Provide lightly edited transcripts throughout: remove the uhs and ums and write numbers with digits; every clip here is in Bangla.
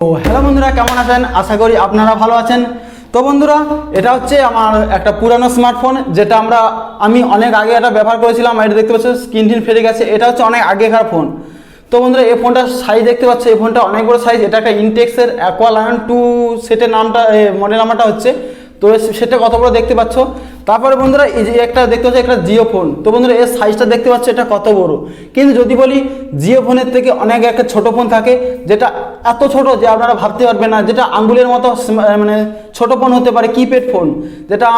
তো হ্যালো বন্ধুরা, কেমন আছেন? আশা করি আপনারা ভালো আছেন। তো বন্ধুরা, এটা হচ্ছে আমার একটা পুরানো স্মার্টফোন, যেটা আমি অনেক আগে এটা ব্যবহার করেছিলাম। এটা দেখতে পাচ্ছ স্ক্রিন ফেটে গেছে। এটা হচ্ছে অনেক আগেকার ফোন। তো বন্ধুরা, এই ফোনটার সাইজ দেখতে পাচ্ছ, এই ফোনটা অনেক বড় সাইজ। এটা একটা ইনটেক্সের অ্যাকোয়ালায়ন 2 সেটের নামটা, মডেল নাম্বারটা হচ্ছে। তো সেটা কত বড় দেখতে পাচ্ছ। তারপরে বন্ধুরা, এই যে একটা দেখতে পাচ্ছ একটা জিও ফোন। তো বন্ধুরা, এর সাইজটা দেখতে পাচ্ছ এটা কত বড়। কিন্তু যদি বলি জিও ফোনের থেকে অনেক একটা ছোট ফোন থাকে, যেটা এত ছোট যে আপনারা ভাবতে পারবেন না, যেটা আঙ্গুলের মতো মানে ছোট ফোন হতে পারে, কিপ্যাড ফোন, যেটা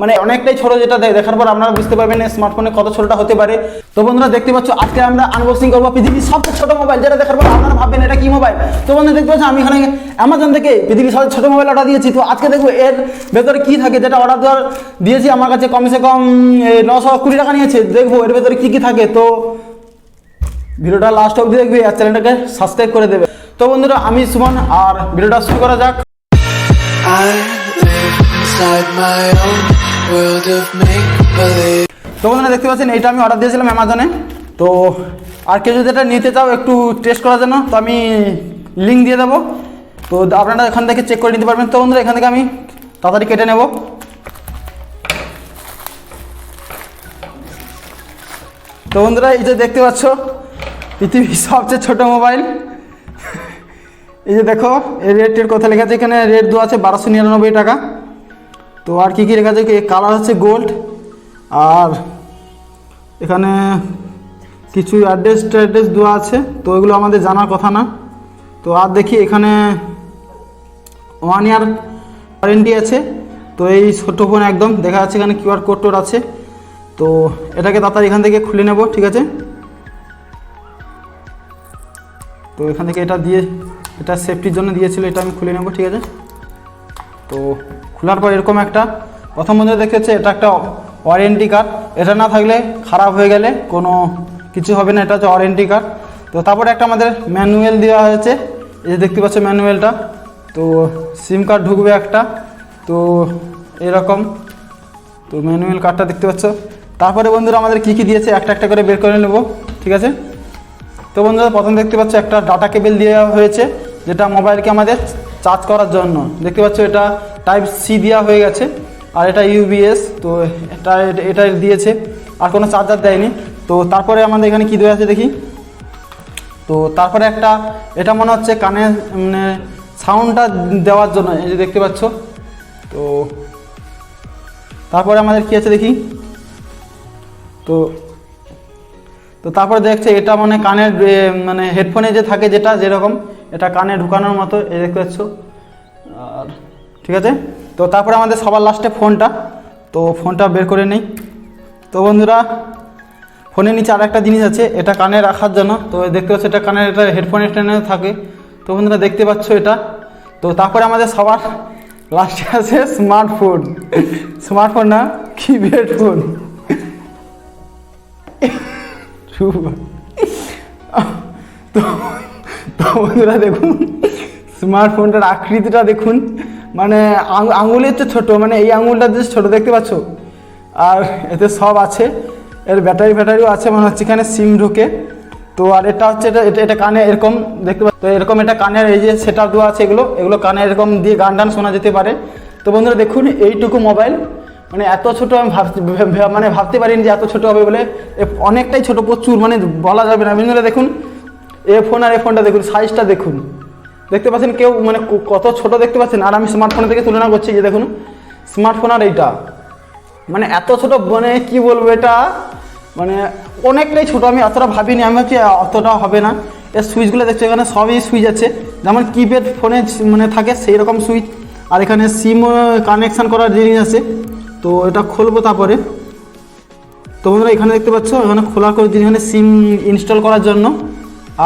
মানে অনেকটাই ছোট, যেটা দেখার পর আপনারা বুঝতে পারবেন স্মার্টফোনে কত ছোটটা হতে পারে। তো বন্ধুরা দেখতে পাচ্ছ, আজকে আমরা আনবক্সিং করবো পৃথিবীর সবচেয়ে ছোট মোবাইল, যেটা দেখার পর আপনারা ভাববেন এটা কি মোবাইল। তো বন্ধুরা দেখতে পাচ্ছ, আমি এখানে অ্যামাজন থেকে পৃথিবীর সবচেয়ে ছোট মোবাইল অর্ডার দিয়েছি। তো আজকে দেখবো এর ভেতরে কি থাকে, যেটা অর্ডার দেওয়ার দিয়েছি। আমার কাছে কমসে কম 920 টাকা নিয়েছে। দেখবো এর ভেতরে কি কি থাকে। তো ভিডিওটা লাস্ট অবধি দেখবে আর চ্যানেলটাকে সাবস্ক্রাইব করে দেবে। তো বন্ধুরা, আমি সুমন, আর ভিডিওটা শুরু করা যাক। তো বন্ধুরা দেখতে পাচ্ছেন, এটা আমি অর্ডার দিয়েছিলাম অ্যামাজনে। তো আর কেউ যদি এটা নিতে চাও একটু টেস্ট করার জন্য, তো আমি লিঙ্ক দিয়ে দেবো। তো আপনারা এখান থেকে চেক করে নিতে পারবেন। তো বন্ধুরা, এখান থেকে আমি তাড়াতাড়ি কেটে নেব। তো বন্ধুরা, এই যে দেখতে পাচ্ছ পৃথিবীর সবচেয়ে ছোট মোবাইল। এই যে দেখো, এই রেটের কথা লেখা আছে এখানে। রেট দেওয়া আছে 1299 টাকা। তো আর কি কি লেখা আছে, কালার হচ্ছে গোল্ড। আর এখানে কিছু অ্যাড্রেস দেওয়া আছে, তো এগুলো আমাদের জানার কথা না। তো আর দেখি এখানে 1 ইয়ার ওয়ারেন্টি আছে। তো এই ছোট ফোন একদম দেখা যাচ্ছে, এখানে কিউআর কোড আছে। তো এটাকে তাড়াতাড়ি এখান থেকে খুলে নেব, ঠিক আছে। তো এখান থেকে এটা সেফটির জন্য দিয়েছিল, এটা আমি খুলে নেব, ঠিক আছে। তো খোলার পর এরকম একটা প্রথম মধ্যে দেখতে হচ্ছে, এটা একটা ওয়ারেন্টি কার্ড। এটা না থাকলে খারাপ হয়ে গেলে কোনো কিছু হবে না, এটা হচ্ছে ওয়ারেন্টি কার্ড। তো তারপরে একটা আমাদের ম্যানুয়াল দেওয়া হয়েছে, এই যে দেখতে পাচ্ছ ম্যানুয়ালটা। তো সিম কার্ড ঢুকবে একটা, তো এরকম। তো ম্যানুয়াল কার্ডটা দেখতে পাচ্ছ। তারপরে বন্ধুরা আমাদের কি কি দিয়েছে একটা একটা করে বের করে নেব, ঠিক আছে। তো বন্ধুরা, প্রথম দেখতে পাচ্ছ একটা ডাটা কেবল দেওয়া হয়েছে, যেটা মোবাইলকে আমাদের চার্জ করার জন্য। দেখতে পাচ্ছ এটা টাইপ সি দেওয়া হয়ে গেছে, আর এটা ইউবিএস। তো এটা দিয়েছে, আর কোনো চার্জার দেয়নি। তো তারপরে আমাদের এখানে কী দেওয়া আছে দেখি। তো তারপরে এটা মনে হচ্ছে কানে মানে সাউন্ডটা দেওয়ার জন্য, এই যে দেখতে পাচ্ছ। তো তারপরে আমাদের কী আছে দেখি। তো তারপরে দেখছে এটা মানে কানের মানে হেডফোনে যে থাকে, যেরকম এটা কানে ঢুকানোর মতো, এই দেখতে পাচ্ছ। আর ঠিক আছে। তো তারপরে আমাদের সবার লাস্টে ফোনটা। তো ফোনটা বের করে নেই। তো বন্ধুরা, ফোনের নিচে আর একটা জিনিস আছে, এটা কানে রাখার জন্য। তো দেখতে পাচ্ছ এটা কানের, এটা হেডফোনের টেনে থাকে। তো বন্ধুরা দেখতে পাচ্ছ এটা। তো তারপরে আমাদের সবার লাস্টে আছে স্মার্টফোন না, কিপ্যাড ফোন। তো বন্ধুরা দেখুন, স্মার্টফোনটার আকৃতিটা দেখুন, মানে আঙুলের তো ছোটো, মানে এই আঙুলটা যে ছোটো দেখতে পাচ্ছ। আর এতে সব আছে, এর ব্যাটারিও আছে মনে হচ্ছে, এখানে সিম ঢোকে। তো আর এটা হচ্ছে এটা কানে এরকম দেখতে পাচ্ছ। তো এরকম এটা কানের এই যে সেটআপ দেওয়া আছে, এগুলো কানে এরকম দিয়ে গান শোনা যেতে পারে। তো বন্ধুরা দেখুন, এইটুকু মোবাইল, মানে এত ছোটো আমি ভাবতে পারিনি যে এত ছোটো হবে বলে। অনেকটাই ছোটো, প্রচুর, মানে বলা যাবে না। বন্ধুরা দেখুন, এই ফোনটা দেখুন, সাইজটা দেখুন, দেখতে পাচ্ছেন কেউ মানে কত ছোট দেখতে পাচ্ছেন। আর আমি স্মার্টফোনের থেকে তুলনা করছি, যে দেখুন স্মার্টফোন আর এইটা, মানে এত ছোট, মানে কি বলবো, এটা মানে অনেকটাই ছোট। আমি অতটা ভাবিনি, আমি ভাবছি অতটা হবে না। এর সুইচগুলো দেখছি, এখানে সবই সুইচ আছে, যেমন কিপ্যাড ফোনে মানে থাকে সেই রকম সুইচ। আর এখানে সিম কানেকশান করার জিনিস আছে। তো এটা খুলবো তারপরে। তো বন্ধুরা এখানে দেখতে পাচ্ছ, এখানে খোলার করে জিনিস, এখানে সিম ইনস্টল করার জন্য।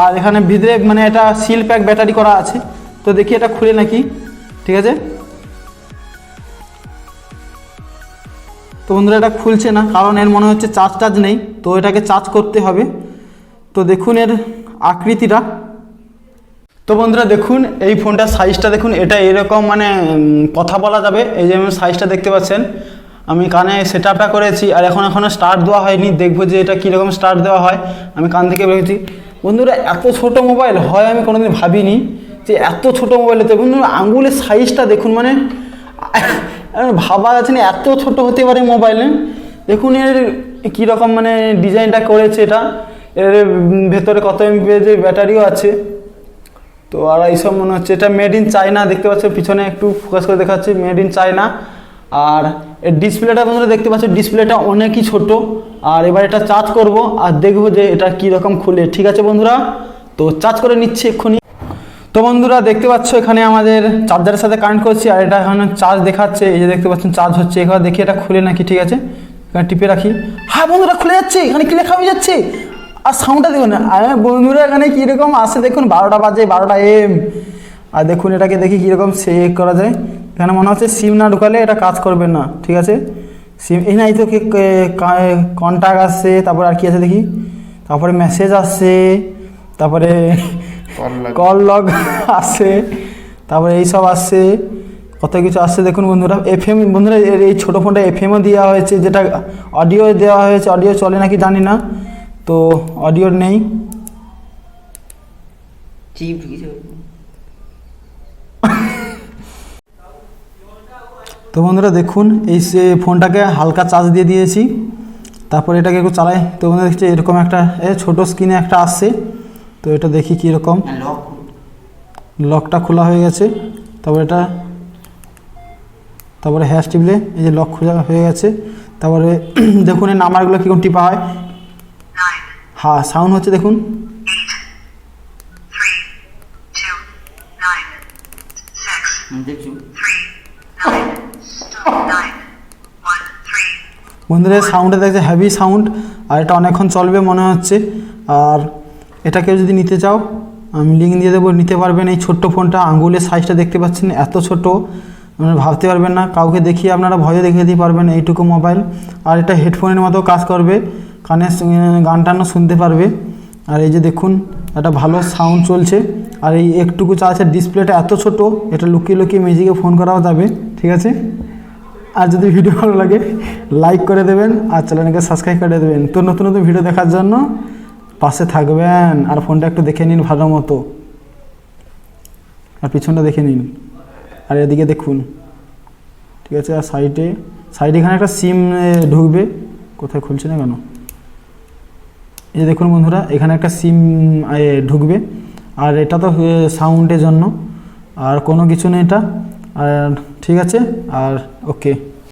আর এখানে ভিতরে মানে এটা সিল প্যাক ব্যাটারি করা আছে। তো দেখি এটা খুলে নাকি, ঠিক আছে। তো বন্ধুরা এটা খুলছে না, কারণ এর মনে হচ্ছে চার্জ নেই। তো এটাকে চার্জ করতে হবে। তো দেখুন এর আকৃতিটা। তো বন্ধুরা দেখুন, এই ফোনটার সাইজটা দেখুন, এটা এরকম মানে কথা বলা যাবে। এই যে সাইজটা দেখতে পাচ্ছেন, আমি কানে সেটআপটা করেছি আর এখনো স্টার্ট দেওয়া হয়নি, দেখবো যে এটা কীরকম স্টার্ট দেওয়া হয়। আমি কান থেকে বেরোচ্ছি। বন্ধুরা এত ছোট মোবাইল হয় আমি কোনোদিন ভাবিনি যে এত ছোট মোবাইল হতে বন্ধুরা আঙুলের সাইজটা দেখুন, মানে ভাবা যাচ্ছে না এত ছোট হতে পারে মোবাইলে। দেখুন এর কীরকম মানে ডিজাইনটা করেছে, এটা এর ভেতরে কত এমপিএইচের ব্যাটারিও আছে। তো আর এইসব মনে হচ্ছে এটা মেড ইন চায়না, দেখতে পাচ্ছ পিছনে একটু ফোকাস করে দেখাচ্ছে মেড ইন চায়না। আর এর ডিসপ্লেটা বন্ধুরা দেখতে পাচ্ছ, ডিসপ্লেটা অনেকই ছোট। আর এবার এটা চার্জ করব আর দেখবো যে এটা কীরকম খুলে। ঠিক আছে বন্ধুরা, তো চার্জ করে নিচ্ছি এক্ষুনি। তো বন্ধুরা দেখতে পাচ্ছ এখানে আমাদের চার্জারের সাথে কানেক্ট করছি, আর এটা এখানে চার্জ দেখাচ্ছে, এই যে দেখতে পাচ্ছেন চার্জ হচ্ছে। এবার দেখি এটা খুলে নাকি। ঠিক আছে, এখানে টিপে রাখি। হ্যাঁ বন্ধুরা খুলে যাচ্ছে, এখানে কি লেখা হয়ে যাচ্ছে, আর সাউন্ডটা দেখুন না বন্ধুরা এখানে কীরকম আসে দেখুন, 12টা বাজে 12টা AM। আর দেখুন এটাকে দেখি কীরকম সেভ করা যায়। এখানে মনে হচ্ছে সিম না ঢুকালে এটা কাজ করবে না। ঠিক আছে, সিম এই নাই তো কন্ট্যাক্ট আসছে, তারপর আর কি আছে দেখি, তারপরে মেসেজ আসছে, তারপরে কল লগ আসছে, তারপরে এইসব আসছে, কত কিছু আসছে দেখুন বন্ধুরা। FM বন্ধুরা এই ছোটো ফোনটা FMও দেওয়া হয়েছে, যেটা অডিও দেওয়া হয়েছে, অডিও চলে নাকি জানি না, তো অডিও নেই। তো বন্ধুরা দেখুন এই ফোনটাকে হালকা চার্জ দিয়ে দিয়েছি, তারপরে এটাকে একটু চালাই। তো বন্ধুরা দেখছি এরকম একটা ছোটো স্ক্রিনে একটা আসছে। তো এটা দেখি কীরকম, লকটা খোলা হয়ে গেছে। তারপরে হ্যাশ টিপলে এই যে লক খোলা হয়ে গেছে। তারপরে দেখুন এই নাম্বারগুলো কীরকম টিপা হয়। হ্যাঁ সাউন্ড হচ্ছে দেখুন। বন্ধুরা সাউন্ডটা দেখছে হেভি সাউন্ড, আর এটা অনেকক্ষণ চলবে মনে হচ্ছে। আর এটা কেউ যদি নিতে চাও আমি লিঙ্ক দিয়ে দেবো, নিতে পারবেন। এই ছোট্ট ফোনটা আঙ্গুলের সাইজটা দেখতে পাচ্ছেন এত ছোট, আপনারা ভাবতে পারবেন না। কাউকে দেখিয়ে আপনারা ভয়ও দেখিয়ে দিতে পারবেন এইটুকু মোবাইল। আর এটা হেডফোনের মতো কাজ করবে, কানে গান টানও শুনতে পারবে। আর এই যে দেখুন একটা ভালো সাউন্ড চলছে। আর এই একটুকু চার্জের ডিসপ্লেটা এত ছোট, এটা লুকিয়ে লুকিয়ে মিউজিকে ফোন করাও যাবে। ঠিক আছে, আর যদি ভিডিও ভালো লাগে লাইক করে দেবেন, আর চ্যানেলকে সাবস্ক্রাইব করে দেবেন। তো নতুন নতুন ভিডিও দেখার জন্য পাশে থাকবেন। আর ফোনটা একটু দেখে নিন ভালো মতো, আর পিছনটা দেখে নিন, আর এদিকে দেখুন। ঠিক আছে, আর সাইডে এখানে একটা সিম ঢুকবে, কোথায় খুলছে না কেন, এই যে দেখুন বন্ধুরা এখানে একটা সিম ঢুকবে। আর এটা তো সাউন্ডের জন্য, আর কোনো কিছু নেই এটা। আর ঠিক আছে, আর ওকে।